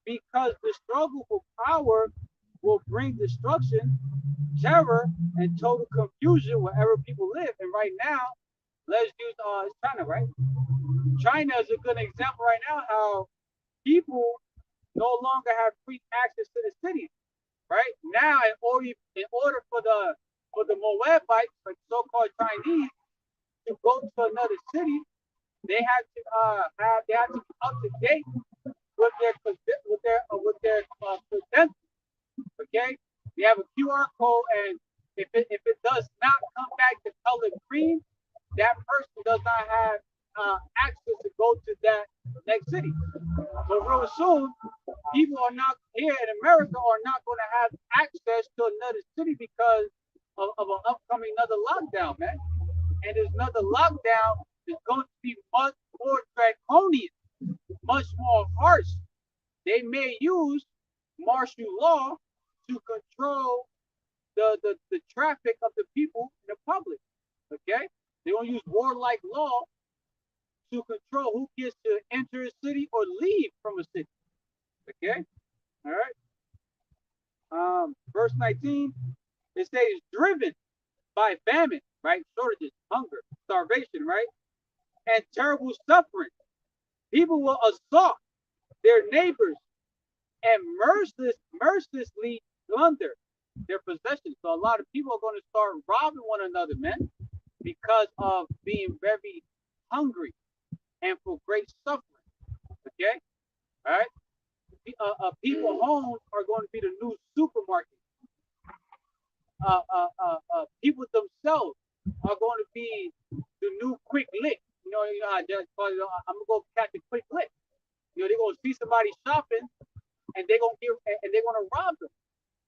because the struggle for power will bring destruction, terror, and total confusion wherever people live. And right now, let's use China, right? China is a good example right now how people no longer have free access to the cities. Right now, in order for the Moabites, like so-called Chinese, to go to another city, they have to be up to date with their credentials. Okay, we have a QR code, and if it does not come back to color green, that person does not have access to go to that next city. So real soon, people are not here in America are not going to have access to another city because of an upcoming another lockdown, man. And there's another lockdown is going to be much more draconian, much more harsh. They may use martial law to control the traffic of the people in the public. Okay? They're going to use warlike law to control who gets to enter a city or leave from a city. Okay? All right. Verse 19, it says, driven by famine, right? Shortages, hunger, starvation, right? And terrible suffering. People will assault their neighbors and mercilessly plunder their possessions. So a lot of people are going to start robbing one another, man, because of being very hungry and for great suffering. Okay? All right? People homes are going to be the new supermarket. People themselves are going to be the new quick lick. You know, I'm gonna go catch a quick lick. You know, they're gonna see somebody shopping, and they're gonna rob them.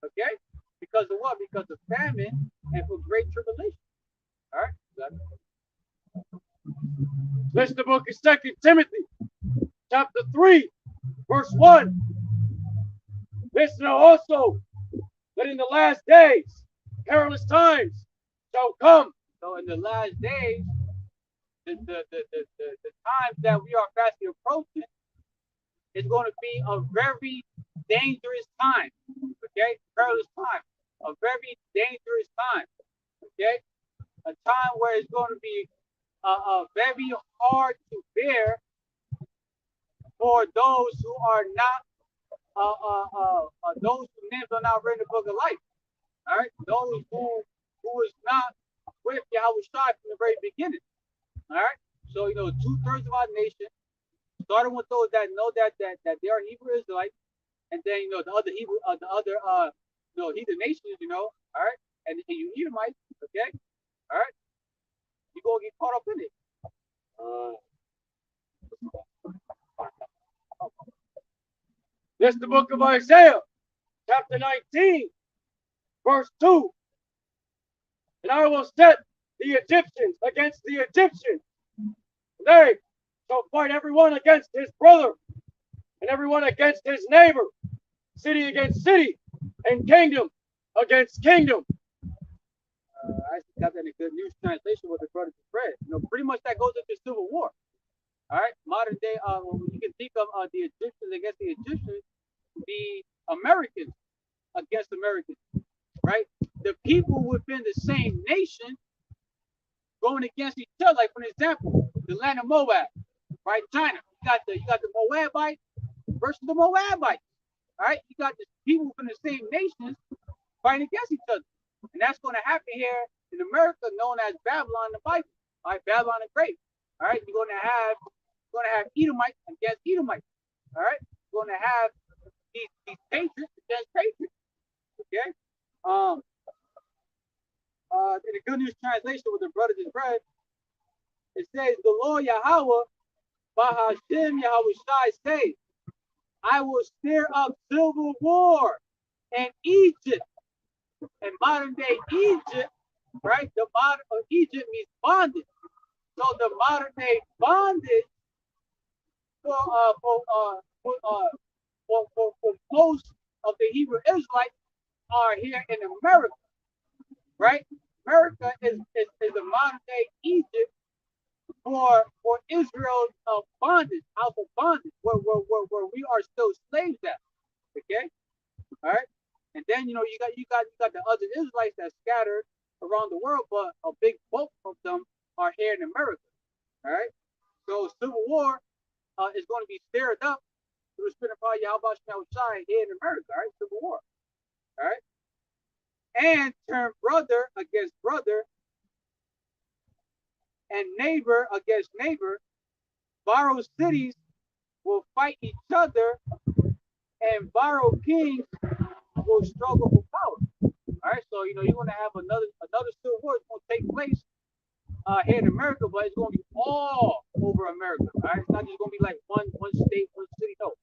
Okay, because of what? Because of famine and for great tribulation. All right. This is the book of 2 Timothy, chapter 3, verse 1. Listen also that in the last days, perilous times shall come. So in the last days, the times that we are fastly approaching is going to be a very dangerous time. Okay, perilous time, a very dangerous time. Okay, a time where it's going to be very hard to bear for those who are not those whose names are not written in the book of life. All right, those who is not with Yahawashi from the very beginning. All right, so 2/3 of our nation, starting with those that know that they are Hebrew Israelites, and then the other heathen nations, all right, and you Edomites, okay, all right, you gonna get caught up in it. This is the book of Isaiah, chapter 19, verse 2. And I will set the Egyptians against the Egyptians. They shall fight everyone against his brother, and everyone against his neighbor, city against city, and kingdom against kingdom. I got that in a good news translation with the brother Fred. Pretty much that goes into civil war. All right, modern day, you can think of the Egyptians against the Egyptians, the Americans against Americans, right? The people within the same nation going against each other. Like for example, the land of Moab, right? China, you got the Moabites versus the Moabites. All right, you got the people from the same nations fighting against each other, and that's going to happen here in America, known as Babylon in the Bible. All right, Babylon the Great. All right, you're going to have Edomites against Edomites. All right, you're going to have these patriots against patriots. Okay. In the Good News translation with the brothers is read, it says, "The Lord YAHAWAH BAHASHAM YAHAWASHI says, I will stir up civil war in Egypt." And modern day Egypt, right? The modern of Egypt means bondage. So the modern day bondage for most of the Hebrew Israelites are here in America, right? America is the modern day Egypt for Israel's bondage, house of bondage, where we are still slaves at. Okay, all right. And then you got the other Israelites that scattered around the world, but a big bulk of them are here in America. All right. So civil war is going to be stirred up through the spirit of YAHAWASHI Yahawashi here in America. All right, civil war. All right. And turn brother against brother and neighbor against neighbor. Borrowed cities will fight each other, and borrowed kings will struggle for power. All right, so you're gonna have another civil war is gonna take place here in America, but it's gonna be all over America. All right, it's not just gonna be like one state, one city. No,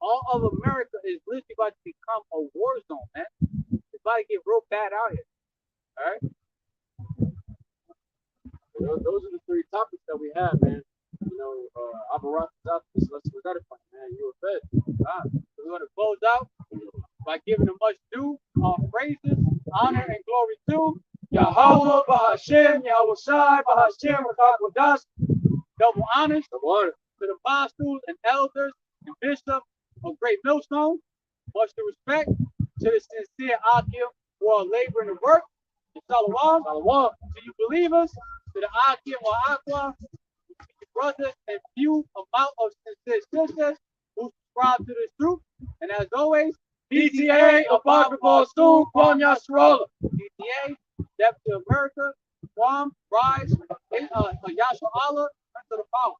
all of America is literally about to become a war zone, man. It's about to get real bad out here. All right. Those are the three topics that we have, man. ABADDON, let's edify, man. You were fed. We're gonna close out by giving a much due praises, honor, and glory to YAHAWAH BAHASHAM YAHAWASHI BAHASHAM QADASH. double honors to the apostles and elders and bishops of Great Millstone. Much respect to the sincere Akim who are laboring the work. And Shalom to you believers, to the Akim or Aqua, brothers and few amount of sincere sisters who subscribe to this truth. And as always, PTA above soon, Kwanya Srola. PTA, Depth to America, Guam, Rise, Yahshua Allah, to the power.